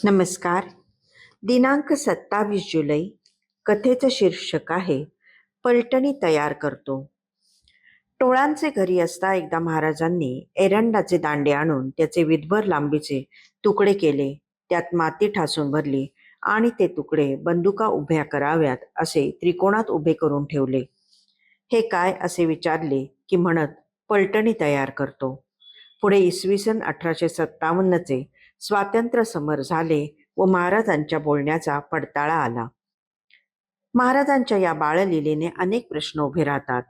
नमस्कार. दिनांक 27 जुलै. कथेचं शीर्षक आहे पलटणी तयार करतो. टोळांचे घरी असता एकदा महाराजांनी एरंडाचे दांडे आणून त्याचे विदभर लांबीचे तुकडे केले, त्यात माती ठासून भरली आणि ते तुकडे बंदुका उभ्या कराव्यात असे त्रिकोणात उभे करून ठेवले. हे काय असे विचारले की म्हणत, पलटणी तयार करतो. पुढे इसवी सन 1857चे स्वातंत्र्य समर झाले व महाराजांच्या बोलण्याचा पडताळा आला. महाराजांच्या या बाळलीलेने अनेक प्रश्न उभे राहतात.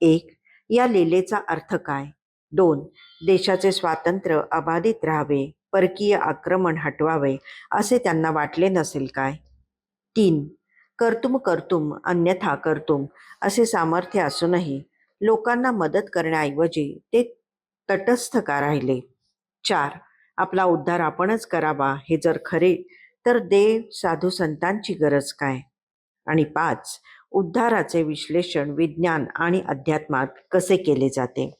1. या लीलेचा अर्थ काय? 2. देशाचे स्वातंत्र्य अबाधित राहावे, परकीय आक्रमण हटवावे असे त्यांना वाटले नसेल काय? 3. कर्तुम कर्तुम अन्यथा कर्तुम असे सामर्थ्य असूनही लोकांना मदत करण्याऐवजी ते तटस्थ का राहिले? 4. आपला उद्धार आपणच करावा हे जर खरे तर देव साधू संतांची गरज काय? आणि 5. उद्धाराचे विश्लेषण विज्ञान आणि अध्यात्मात कसे केले जाते?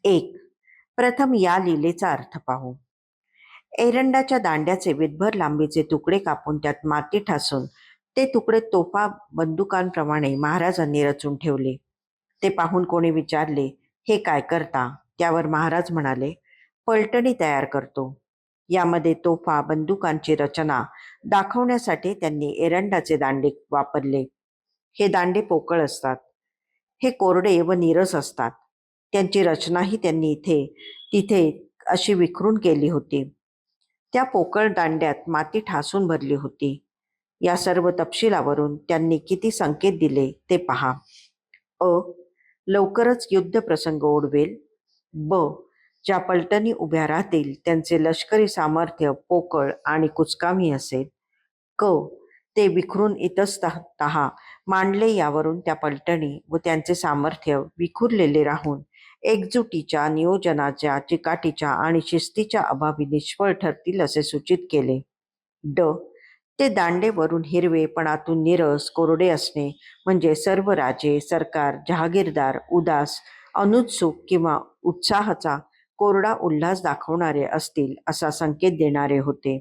1. प्रथम या लीलेचा अर्थ पाहू. एरंडाच्या दांड्याचे विदभर लांबीचे तुकडे कापून त्यात माती ठासून ते तुकडे तोफा बंदुकांप्रमाणे महाराजांनी रचून ठेवले. ते पाहून कोणी विचारले, हे काय करता? त्यावर महाराज म्हणाले, पलटणी तयार करतो. यामध्ये तोफा बंदुकांची रचना दाखवण्यासाठी त्यांनी एरंडाचे दांडे वापरले. हे दांडे पोकळ असतात. हे कोरडे व नीरस असतात. त्यांची रचनाही त्यांनी तिथे अशी विखरून केली होती. त्या पोकळ दांड्यात माती ठासून भरली होती. या सर्व तपशिलावरून त्यांनी किती संकेत दिले ते पहा. अ. लवकरच युद्ध प्रसंग ओढवेल. ब. ज्या पलटणी उभ्या राहतील त्यांचे लष्करी सामर्थ्य पोकळ आणि कुचकामी असेल. क. ते विखरून इतस्ततः मांडले, यावरून त्या पलटणी व त्यांचे सामर्थ्य विखुरलेले राहून एकजुटीच्या, नियोजनाच्या, चिकाटीच्या आणि शिस्तीच्या अभावी निष्फळ ठरतील असे सूचित केले. ड. ते दांडे वरून हिरवे पण आतून नीरस कोरडे असणे म्हणजे सर्व राजे, सरकार, जहागीरदार उदास, अनुत्सुक किंवा उत्साहाचा कोरडा उल्हास दाखवणारे असतील असा संकेत देणारे होते.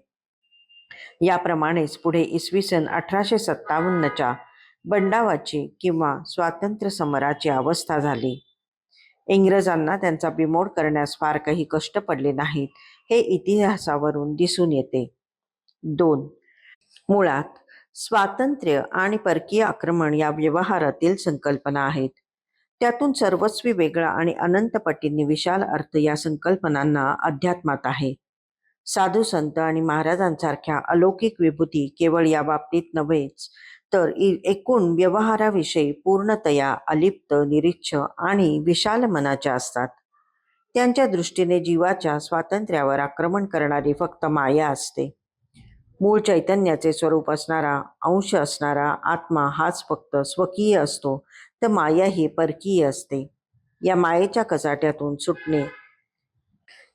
याप्रमाणेच पुढे इसवी सन 1857च्या बंडावाची किंवा स्वातंत्र्य समराची अवस्था झाली. इंग्रजांना त्यांचा बिमोड करण्यास फार काही कष्ट पडले नाहीत हे इतिहासावरून दिसून येते. 2. मुळात स्वातंत्र्य आणि परकीय आक्रमण या व्यवहारातील संकल्पना आहेत. त्यातून सर्वस्वी वेगळा आणि अनंत पटींनी विशाल अर्थ या संकल्पनांना अध्यात्मात आहे. साधू संत आणि महाराजांसारख्या अलौकिक विभूती केवळ या बाबतीत नव्हेच तर एकूण व्यवहाराविषयी पूर्णतया अलिप्त, निरीच्छ आणि विशाल मनाच्या असतात. त्यांच्या दृष्टीने जीवाच्या स्वातंत्र्यावर आक्रमण करणारी फक्त माया असते. मूळ चैतन्याचे स्वरूप असणारा, अंश असणारा आत्मा हाच फक्त स्वकीय असतो, तर माया ही परकीय असते. या मायेच्या कचाट्यातून सुटणे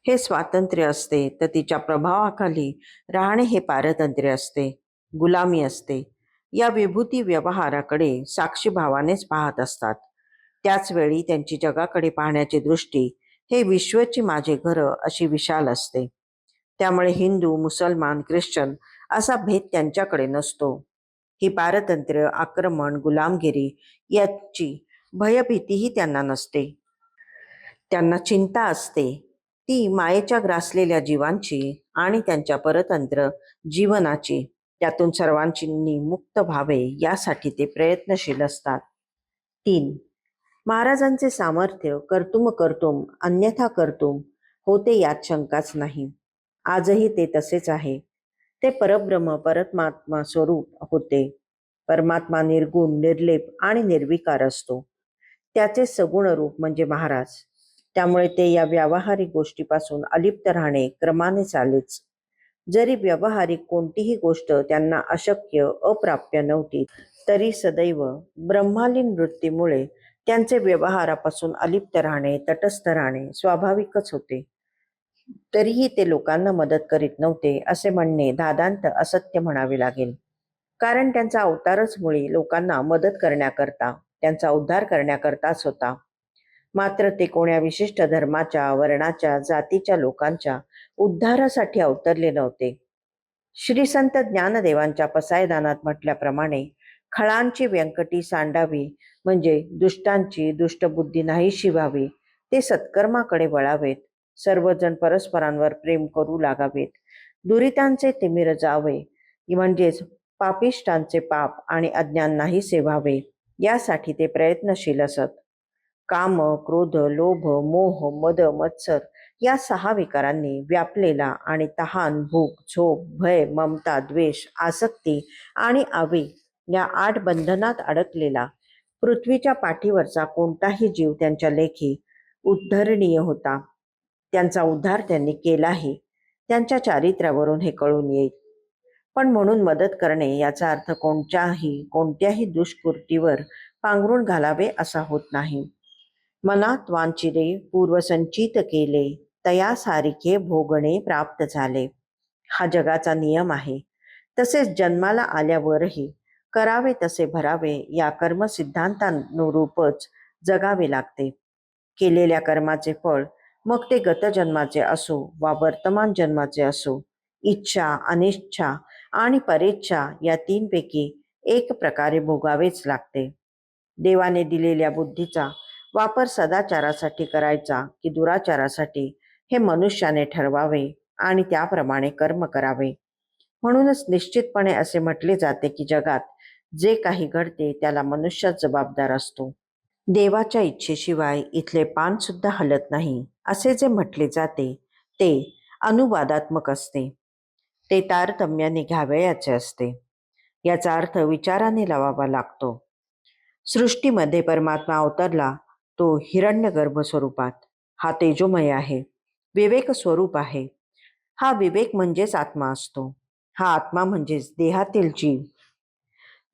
हे स्वातंत्र्य असते, तर तिच्या प्रभावाखाली राहणे हे पारतंत्र्य असते, गुलामी असते. या विभूती व्यवहाराकडे साक्षीभावानेच पाहत असतात. त्याच वेळी त्यांची जगाकडे पाहण्याची दृष्टी हे विश्वची माझे घर अशी विशाल असते. त्यामुळे हिंदू, मुसलमान, ख्रिश्चन असा भेद त्यांच्याकडे नसतो. ही पारतंत्र्य, आक्रमण, गुलामगिरी याची भयभीतीही त्यांना नसते. त्यांना चिंता असते ती मायेच्या ग्रासलेल्या जीवांची आणि त्यांच्या परतंत्र जीवनाची. त्यातून सर्वांनी मुक्त व्हावे यासाठी ते प्रयत्नशील असतात. 3. महाराजांचे सामर्थ्य कर्तुम कर्तुम अन्यथा कर्तुम होते यात शंकाच नाही. आजही ते तसेच आहे. ते परब्रह्म परमात्मा स्वरूप होते. परमात्मा निर्गुण, निर्लेप आणि निर्विकार असतो. त्याचे सगुण रूप म्हणजे महाराज. त्यामुळे ते या व्यावहारिक गोष्टीपासून अलिप्त राहणे क्रमाने चालेच. जरी व्यावहारिक कोणतीही गोष्ट त्यांना अशक्य, अप्राप्य नव्हती, तरी सदैव ब्रह्मालीन वृत्तीमुळे त्यांचे व्यवहारापासून अलिप्त राहणे, तटस्थ राहणे स्वाभाविकच होते. तरीही ते लोकांना मदत करीत नव्हते असे म्हणणे दादांत असत्य म्हणावे लागेल. कारण त्यांचा अवतारच मुळी लोकांना मदत करण्याकरता, त्यांचा उद्धार करण्याकरताच होता. मात्र ते कोण्या विशिष्ट धर्माच्या, वर्णाच्या, जातीच्या लोकांच्या उद्धारासाठी अवतरले नव्हते. श्री संत ज्ञानदेवांच्या पसायदानात म्हटल्याप्रमाणे खळांची व्यंकटी सांडावी, म्हणजे दुष्टांची दुष्टबुद्धी नाहीशी व्हावी, ते सत्कर्माकडे वळावेत, सर्वजण परस्परांवर प्रेम करू लागावेत, दुरितांचे तिमिर जावे, म्हणजेच पापिष्टांचे पाप आणि अज्ञान नाहीसे व्हावे, यासाठी ते प्रयत्नशील असत. काम, क्रोध, लोभ, मोह, मद, मत्सर या 6 विकारांनी व्यापलेला आणि तहान, भूक, झोप, भय, ममता, द्वेष, आसक्ती आणि आवेग या 8 बंधनात अडकलेला पृथ्वीच्या पाठीवरचा कोणताही जीव त्यांच्या लेखी उद्धरणीय होता. त्यांचा उद्धार त्यांनी केलाही. त्यांच्या चारित्र्यावरून हे कळून येईल. पण म्हणून मदत करणे याचा अर्थ कोणत्याही दुष्कृतीवर पांघरूण घालावे असा होत नाही. मनात वांचिले पूर्वसंचित केले, तया सारिखे भोगणे प्राप्त झाले, हा जगाचा नियम आहे. तसेच जन्माला आल्यावरही करावे तसे भरावे या कर्मसिद्धांतानुरूपच जगावे लागते. केलेल्या कर्माचे फळ मग ते गतजन्माचे असो वा वर्तमान जन्माचे असो, इच्छा, अनिच्छा आणि परेच्छा या 3 पैकी एक प्रकारे भोगावेच लागते. देवाने दिलेल्या बुद्धीचा वापर सदाचारासाठी करायचा की दुराचारासाठी हे मनुष्याने ठरवावे आणि त्याप्रमाणे कर्म करावे. म्हणूनच निश्चितपणे असे म्हटले जाते की जगात जे काही घडते त्याला मनुष्यच जबाबदार असतो. देवाच्या इच्छेशिवाय इथले पान सुद्धा हलत नाही असे जे म्हटले जाते ते अनुवादात्मक असते. ते तारतम्याने घ्यावयाचे असते. याचा अर्थ विचाराने लावावा लागतो. सृष्टीमध्ये परमात्मा अवतरला तो हिरण्यगर्भ स्वरूपात. हा तेजोमय आहे, विवेक स्वरूप आहे. हा विवेक म्हणजेच आत्मा असतो. हा आत्मा म्हणजेच देहातील जीव.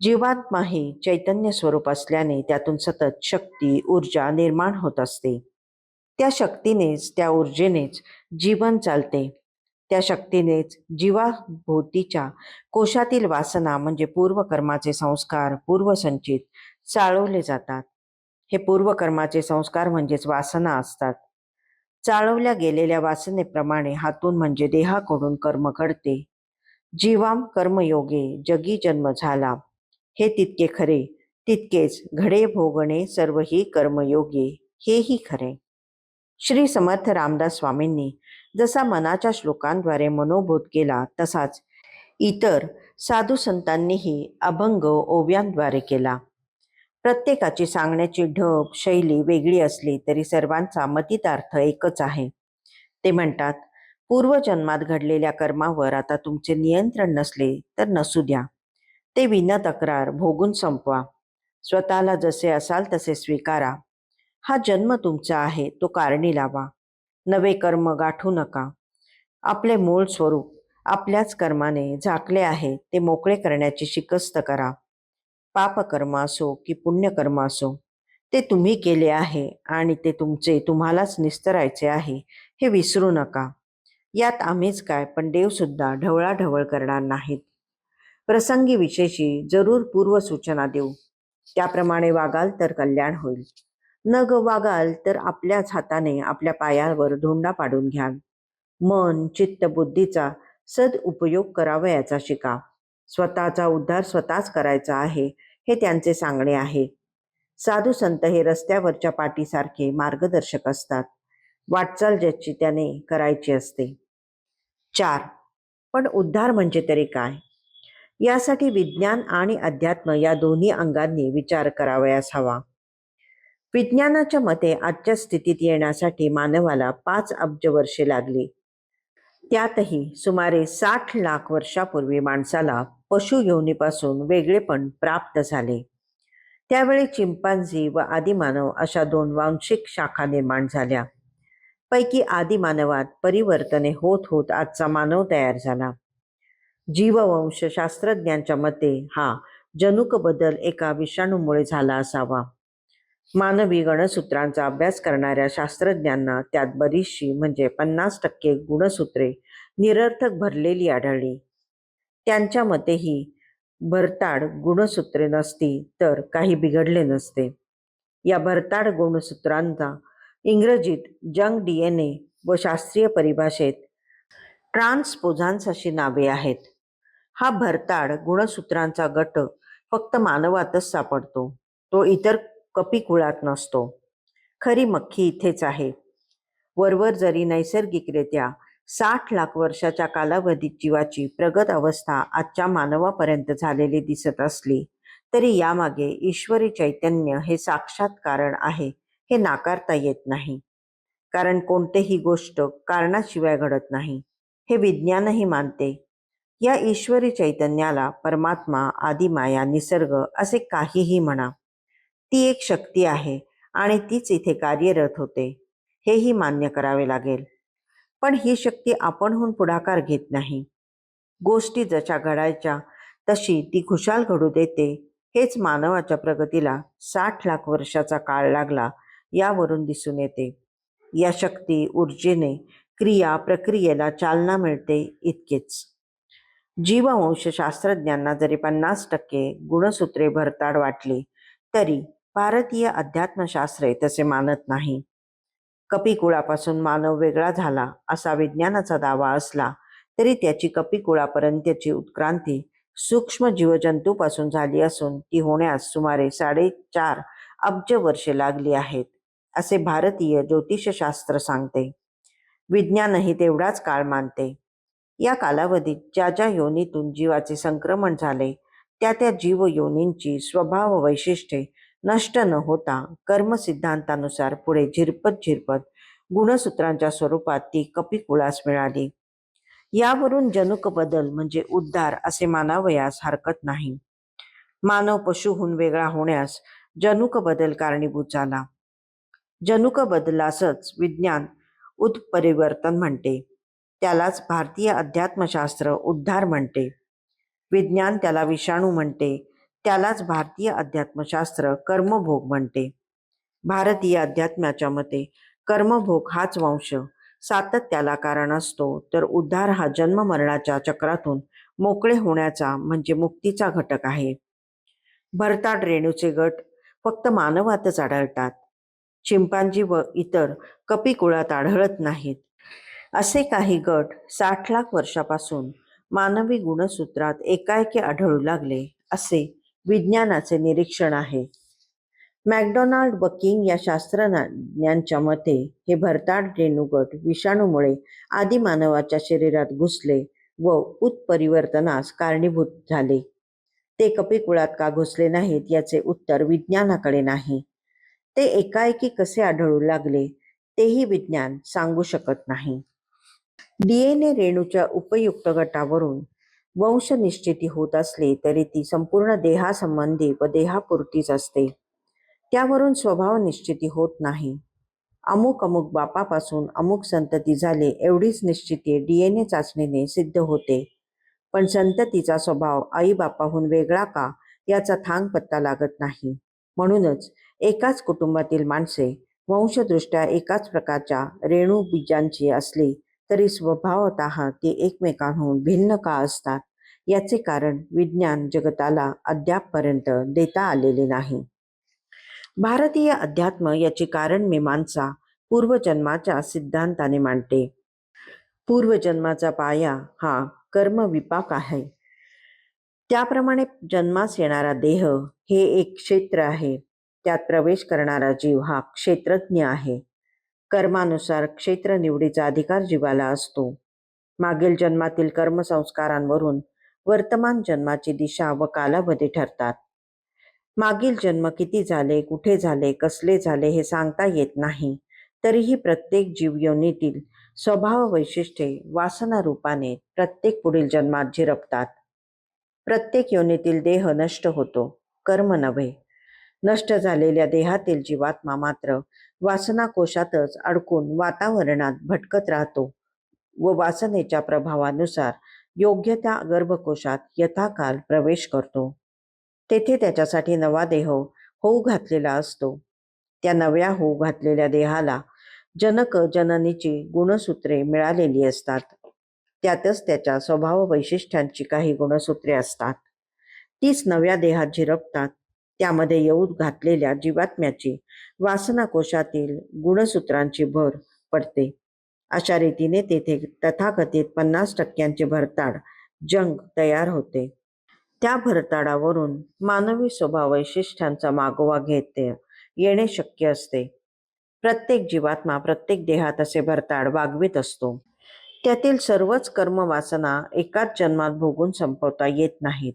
जीवात्मा हे चैतन्य स्वरूप असल्याने त्यातून सतत शक्ती, ऊर्जा निर्माण होत असते. त्या शक्तीनेच, त्या ऊर्जेनेच जीवन चालते. त्या शक्तीनेच जीवाभोवतीच्या कोशातील वासना म्हणजे पूर्वकर्माचे संस्कार, पूर्वसंचित चाळवले जातात. हे पूर्वकर्माचे संस्कार म्हणजेच वासना असतात. चाळवल्या गेलेल्या वासनेप्रमाणे हातून म्हणजे देहाकडून कर्म घडते. जीवाम कर्मयोगे जगी जन्म झाला, हे तितके खरे, तितकेच घडे भोगणे सर्वही कर्मयोगे, हेही खरे. श्री समर्थ रामदास स्वामींनी जसा मनाच्या श्लोकांद्वारे मनोबोध केला तसाच इतर साधू संतांनीही अभंग ओव्यांद्वारे केला. प्रत्येकाची सांगण्याची ढब शैली वेगळी असली तरी सर्वांचा मतितार्थ एकच आहे. ते म्हणतात, पूर्वजन्मात घडलेल्या कर्मावर आता तुमचे नियंत्रण नसले तर नसू द्या, ते विनातक्रार भोगून संपवा. स्वतःला जसे असाल तसे स्वीकारा. हा जन्म तुमचा आहे, तो कारणी लावा. नवे कर्म गाठू नका. आपले मूळ स्वरूप आपल्याच कर्माने झाकले आहे ते मोकळे करण्याची शिकस्त करा. पापकर्म असो की पुण्यकर्म असो, ते तुम्ही केले आहे आणि ते तुम्हालाच निस्तरायचे आहे, हे विसरू नका. यात आम्हीच काय, पण देवसुद्धा ढवळाढवळ करणार नाहीत. प्रसंगी विशेषी जरूर पूर्वसूचना देऊ. त्याप्रमाणे वागाल तर कल्याण होईल. न वागाल तर आपल्याच हाताने आपल्या पायावर धोंडा पाडून घ्याल. मन, चित्त, बुद्धीचा सदुपयोग करावयाचा शिका. स्वतःचा उद्धार स्वतःच करायचा आहे, हे त्यांचे सांगणे आहे. साधू संत हे रस्त्यावरच्या पाटीसारखे मार्गदर्शक असतात. वाटचाल ज्याची त्याने करायची असते. 4. पण उद्धार म्हणजे तरी काय? यासाठी विज्ञान आणि अध्यात्म या दोन्ही अंगांनी विचार करावयास हवा. विज्ञानाच्या मते आजच्या स्थितीत येण्यासाठी मानवाला 5 अब्ज वर्षे लागली. त्यातही सुमारे 60 लाख वर्षापूर्वी माणसाला पशु योनीपासून वेगळेपण प्राप्त झाले. त्यावेळी चिंपांझी व आदिमानव अशा 2 वांशिक शाखा निर्माण झाल्या. पैकी आदिमानवात परिवर्तने होत होत आजचा मानव तयार झाला. जीववंश शास्त्रज्ञांच्या मते हा जनुक बदल एका विषाणूमुळे झाला असावा. मानवी गणसूत्रांचा अभ्यास करणाऱ्या शास्त्रज्ञांना त्यात बरीचशी म्हणजे 50% गुणसूत्रे निरर्थक भरलेली आढळली. त्यांच्या मते ही भरताड गुणसूत्रे नसती तर काही बिघडले नसते. या भरताड गुणसूत्रांचा इंग्रजीत जंक DNA व शास्त्रीय परिभाषेत ट्रान्सपोझान्स अशी नावे आहेत. हा भरताड गुणसूत्रांचा गट फक्त मानवातच सापडतो, तो इतर कपिकुळात नसतो. खरी मक्खी इथेच आहे. वरवर जरी नैसर्गिकरित्या 60 लाख वर्षाच्या कालावधीत जीवाची प्रगत अवस्था आजच्या मानवापर्यंत झालेली दिसत असली तरी यामागे ईश्वरी चैतन्य हे साक्षात कारण आहे हे नाकारता येत नाही. कारण कोणतीही गोष्ट कारणाशिवाय घडत नाही हे विज्ञानही मानते. या ईश्वरी चैतन्याला परमात्मा, आदिमाया, निसर्ग असे काहीही म्हणा, ती एक शक्ती आहे आणि तीच इथे कार्यरत होते हेही मान्य करावे लागेल. पण ही शक्ती आपणहून पुढाकार घेत नाही. गोष्टी जशा घडायच्या तशी ती खुशाल घडू देते. हेच मानवाच्या प्रगतीला 60 लाख वर्षाचा काळ लागला यावरून दिसून येते. या शक्ती ऊर्जेने क्रिया प्रक्रियेला चालना मिळते इतकेच. जीववंशशास्त्रज्ञांना जरी 50% गुणसूत्रे भरताड वाटली तरी भारतीय अध्यात्मशास्त्रे तसे मानत नाही. कपिकुळापासून मानव वेगळा झाला असा विज्ञानाचा दावा असला तरी त्याची कपिकुळापर्यंतची उत्क्रांती सूक्ष्म जीवजंतूपासून झाली असून ती होण्यास सुमारे 4.5 अब्ज वर्षे लागली आहेत असे भारतीय ज्योतिषशास्त्र सांगते. विज्ञानही तेवढाच काळ मानते. या कालावधीत ज्या ज्या योनीतून जीवाचे संक्रमण झाले त्या त्या जीव योनींची स्वभाव वैशिष्ट्ये नष्ट न होता कर्मसिद्धांतानुसार पुढे झिरपत गुणसूत्रांच्या स्वरूपात ती कपिकुळास मिळाली. यावरून जनुक बदल म्हणजे उद्धार असे मानावयास हरकत नाही. मानव पशुहून वेगळा होण्यास जनुक बदल कारणीभूत झाला. जनुक बदलासच विज्ञान उत्परिवर्तन म्हणते. त्यालाच भारतीय अध्यात्मशास्त्र उद्धार म्हणते. विज्ञान त्याला विषाणू म्हणते. त्यालाच भारतीय अध्यात्मशास्त्र कर्मभोग म्हणते. भारतीय अध्यात्माच्या मते कर्मभोग हाच वंश सातत्याला कारण असतो, तर उद्धार हा जन्म मरणाच्या चक्रातून मोकळे होण्याचा म्हणजे मुक्तीचा घटक आहे. भरताड रेणूचे गट फक्त मानवातच आढळतात. चिंपांजी व इतर कपिकुळात आढळत नाहीत. असे काही गट 60 लाख वर्षापासून मानवी गुणसूत्रात एकाएकी आढळू लागले असे विज्ञानाचे निरीक्षण आहे. मॅकडोनाल्ड व किंग या शास्त्रज्ञांच्या मते हे भरताड रेणूगट विषाणूमुळे आदिमानवाच्या शरीरात घुसले व उत्परिवर्तनास कारणीभूत झाले. ते कपिकुळात का घुसले नाहीत याचे उत्तर विज्ञानाकडे नाही. ते एकाएकी कसे आढळू लागले तेही विज्ञान सांगू शकत नाही. DNA रेणूच्या उपयुक्त गटावरून वंशनिश्चिती होत असली तरी ती संपूर्ण देहासंबंधी व देहापुरतीच असते. त्यावरून स्वभाव निश्चिती होत नाही. अमुक अमुक बापापासून अमुक संतती झाले एवढीच निश्चिती DNA चाचणीने सिद्ध होते. पण संततीचा स्वभाव आई बापाहून वेगळा का याचा थांग पत्ता लागत नाही. म्हणूनच एकाच कुटुंबातील माणसे वंशदृष्ट्या एकाच प्रकारच्या रेणूबीजांची असली तरी स्वभावतः ती एकमेकांहून भिन्न का असतात याचे कारण विज्ञान जगताला अद्यापपर्यंत देता आलेले नाही. भारतीय अध्यात्म याची कारणमीमांसा पूर्वजन्माच्या सिद्धांताने मांडते. पूर्वजन्माचा पाया हा कर्मविपाक आहे. त्याप्रमाणे जन्मास येणारा देह हे एक क्षेत्र आहे. त्यात प्रवेश करणारा जीव हा क्षेत्रज्ञ आहे. कर्मानुसार क्षेत्र निवडीचा अधिकार जीवाला असतो. मागील जन्मातील कर्मसंस्कारांवरून वर्तमान जन्माची दिशा व कालावधी ठरतात. मागील जन्म किती झाले, कुठे झाले, कसले झाले हे सांगता येत नाही. तरीही प्रत्येक जीवयोनीतील स्वभाव वैशिष्ट्ये वासना रूपाने प्रत्येक पुढील जन्मात झिरपतात. प्रत्येक योनीतील देह नष्ट होतो, कर्म नव्हे. नष्ट झालेल्या देहातील जीवात्मा मात्र वासना कोशातच अडकून वातावरणात भटकत राहतो व वासनेच्या प्रभावानुसार योग्य त्या गर्भकोशात यथाकाल प्रवेश करतो. तेथे त्याच्यासाठी नवा देह होऊ घातलेला असतो. त्या नव्या होऊ घातलेल्या देहाला जनक जननीची गुणसूत्रे मिळालेली असतात. त्यातच त्याच्या स्वभाव वैशिष्ट्यांची काही गुणसूत्रे असतात. तीच नव्या देहात झिरपतात. त्यामध्ये येऊ घातलेल्या जीवात्म्याची वासनाकोशातील गुणसूत्रांची भर पडते. अशा रीतीने तेथे तथाकथित 50% भरताड जंग तयार होते. त्या भरताडावरून मानवी स्वभाव वैशिष्ट्यांचा मागोवा घेते येणे शक्य असते. प्रत्येक जीवात्मा प्रत्येक देहात असे भरताड वागवीत असतो. त्यातील सर्वच कर्म वासना एकाच जन्मात भोगून संपवता येत नाहीत.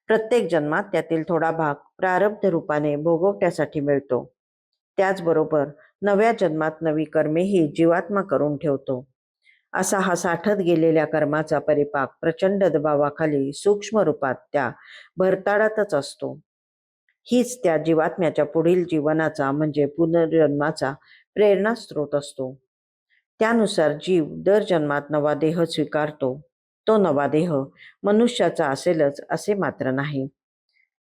प्रत्येक जन्मात त्यातील थोडा भाग प्रारब्ध रूपाने भोगवट्यासाठी मिळतो. त्याचबरोबर नव्या जन्मात नवी कर्मेही जीवात्मा करून ठेवतो. असा हा साठत गेलेल्या कर्माचा परिपाक प्रचंड दबावाखाली सूक्ष्म रूपात त्या भरताडातच असतो. हीच त्या जीवात्म्याच्या पुढील जीवनाचा म्हणजे पुनर्जन्माचा प्रेरणास्रोत असतो. त्यानुसार जीव दर जन्मात नवा देह स्वीकारतो. तो नवा देह मनुष्याचा असेलच असे मात्र नाही.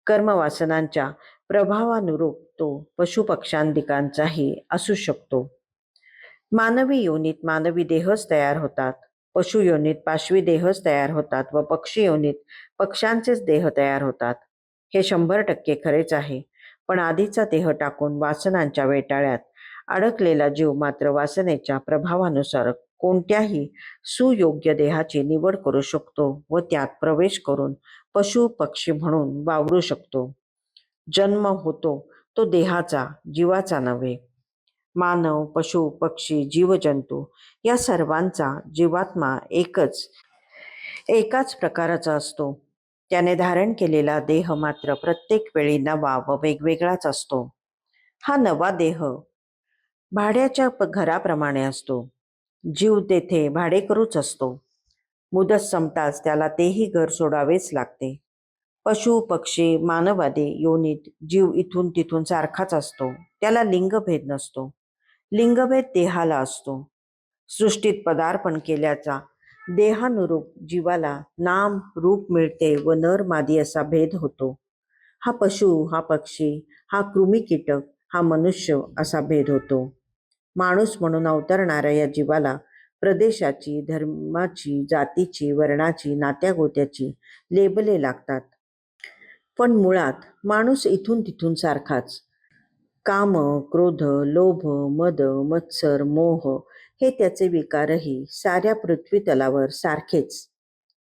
कर्मवासनांच्या प्रभावानुरूप तो पशुपक्ष्यांदिकांचाही असू शकतो. मानवी योनीत मानवी देहच तयार होतात, पशु योनीत पाशवी देहच तयार होतात व पक्षी योनीत पक्ष्यांचेच देह तयार होतात. हे 100% खरेच आहे. पण आधीचा देह टाकून वासनांच्या वेटाळ्यात अडकलेला जीव मात्र वासनेच्या प्रभावानुसार कोणत्याही सुयोग्य देहाची निवड करू शकतो व त्यात प्रवेश करून पशु पक्षी म्हणून वावरू शकतो. जन्म होतो तो देहाचा, जीवाचा नव्हे. मानव, पशु पक्षी, जीवजंतू या सर्वांचा जीवात्मा एकाच प्रकाराचा असतो. त्याने धारण केलेला देह मात्र प्रत्येक वेळी नवा व वेगवेगळाच असतो. हा नवा देह भाड्याच्या घराप्रमाणे असतो. जीव तेथे भाडेकरूच असतो. मुदत संपताच त्याला तेही घर सोडावेच लागते. पशु पक्षी मानवादी योनीत जीव इथून तिथून सारखाच असतो. त्याला लिंगभेद नसतो. लिंगभेद देहाला असतो. सृष्टीत पदार्पण केल्याचा देहानुरूप जीवाला नाम रूप मिळते व नर मादी असा भेद होतो. हा पशु, हा पक्षी, हा कृमी कीटक, हा मनुष्य असा भेद होतो. माणूस म्हणून अवतरणाऱ्या या जीवाला प्रदेशाची, धर्माची, जातीची, वर्णाची, नात्यागोत्याची लेबले लागतात. पण मुळात माणूस इथून तिथून सारखाच. काम, क्रोध, लोभ, मद, मत्सर, मोह हे त्याचे विकारही साऱ्या पृथ्वी तलावर सारखेच.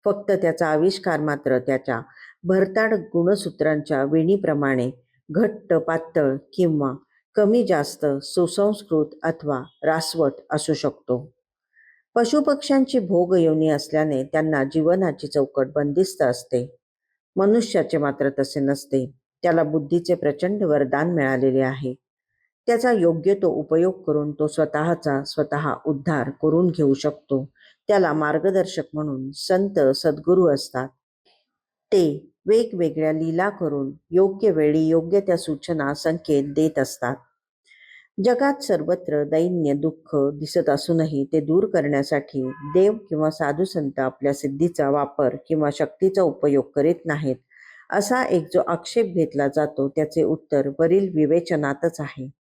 फक्त त्याचा आविष्कार मात्र त्याच्या भरताड गुणसूत्रांच्या विणीप्रमाणे घट्ट पातळ किंवा कमी जास्त सुसंस्कृत अथवा रासवट असू शकतो. पशुपक्ष्यांची भोगयोनी असल्याने त्यांना जीवनाची चौकट बंदिस्त असते. मनुष्याचे मात्र तसे नसते. त्याला बुद्धीचे प्रचंड वरदान मिळालेले आहे. त्याचा योग्य तो उपयोग करून तो स्वतःचा स्वतः उद्धार करून घेऊ शकतो. त्याला मार्गदर्शक म्हणून संत सद्गुरू असतात. ते वेगवेगळ्या लीला करून योग्य वेळी योग्य त्या सूचना संकेत देत असतात. जगात सर्वत्र दैन्य दुःख दिसत असूनही ते दूर करण्यासाठी देव किंवा साधू संत आपल्या सिद्धीचा वापर किंवा शक्तीचा उपयोग करीत नाहीत असा एक जो आक्षेप घेतला जातो त्याचे उत्तर वरील विवेचनातच आहे.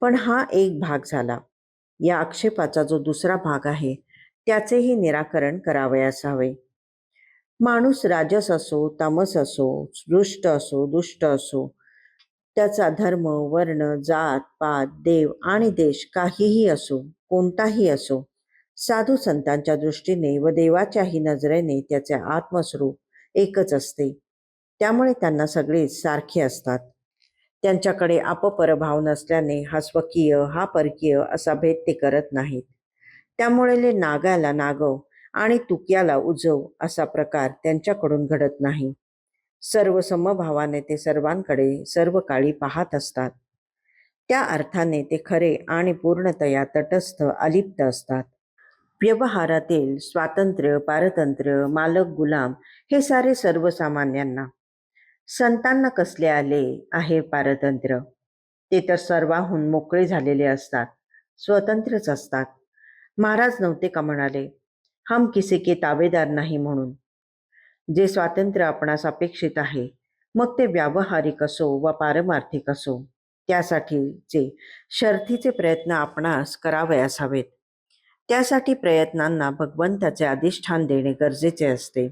पण हा एक भाग झाला. या आक्षेपाचा जो दुसरा भाग आहे त्याचेही निराकरण करावयास हवे. माणूस राजस असो, तामस असो, दृष्ट असो, दुष्ट असो, त्याचा धर्म, वर्ण, जात, पात, देव आणि देश काहीही असो, कोणताही असो, साधू संतांच्या दृष्टीने व देवाच्याही नजरेने त्याचे आत्मस्वरूप एकच असते. त्यामुळे त्यांना सगळे सारखे असतात. त्यांच्याकडे अपपरभाव नसल्याने हा स्वकीय, हा परकीय असा भेद ते करत नाहीत. त्यामुळे नागाला नागव आणि तुक्याला उजव असा प्रकार त्यांच्याकडून घडत नाही. सर्व समभावाने ते सर्वांकडे सर्व काळी पाहत असतात. त्या अर्थाने ते खरे आणि पूर्णतया तटस्थ अलिप्त असतात. व्यवहारातील स्वातंत्र्य, पारतंत्र्य, मालक गुलाम हे सारे सर्वसामान्यांना. संतांना कसले आले आहे पारतंत्र्य? ते तर सर्वाहून मोकळे झालेले असतात, स्वतंत्रच असतात. महाराज नव्हते का म्हणाले, हम किसी के ताबेदार नाही म्हणून. जे स्वातंत्र्य आपणास अपेक्षित आहे, मग ते व्यावहारिक असो वा पारमार्थिक असो, त्यासाठीचे शर्थीचे प्रयत्न आपणास करावयास हवेत. त्यासाठी प्रयत्नांना भगवंताचे अधिष्ठान देणे गरजेचे असते.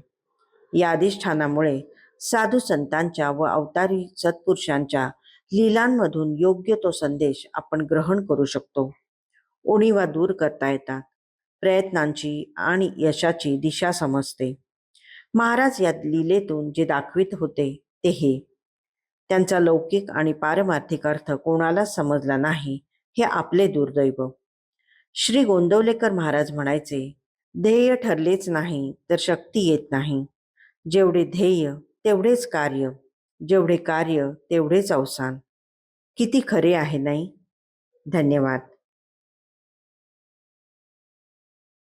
या अधिष्ठानामुळे साधू संतांच्या व अवतारी सत्पुरुषांच्या लीलांमधून योग्य तो संदेश आपण ग्रहण करू शकतो. उणीवा दूर करता येतात. प्रयत्नांची आणि यशाची दिशा समजते. महाराज या लीलेतून जे दाखवित होते ते हे: त्यांचा लौकिक आणि पारमार्थिक अर्थ कोणाला समजला नाही हे आपले दुर्दैव. श्री गोंदवलेकर महाराज म्हणायचे, ध्येय ठरलेच नाही तर शक्ती येत नाही. जेवढे ध्येय तेवढेच कार्य, जेवढे कार्य तेवढेच अवसान. किती खरे आहे नाही? धन्यवाद.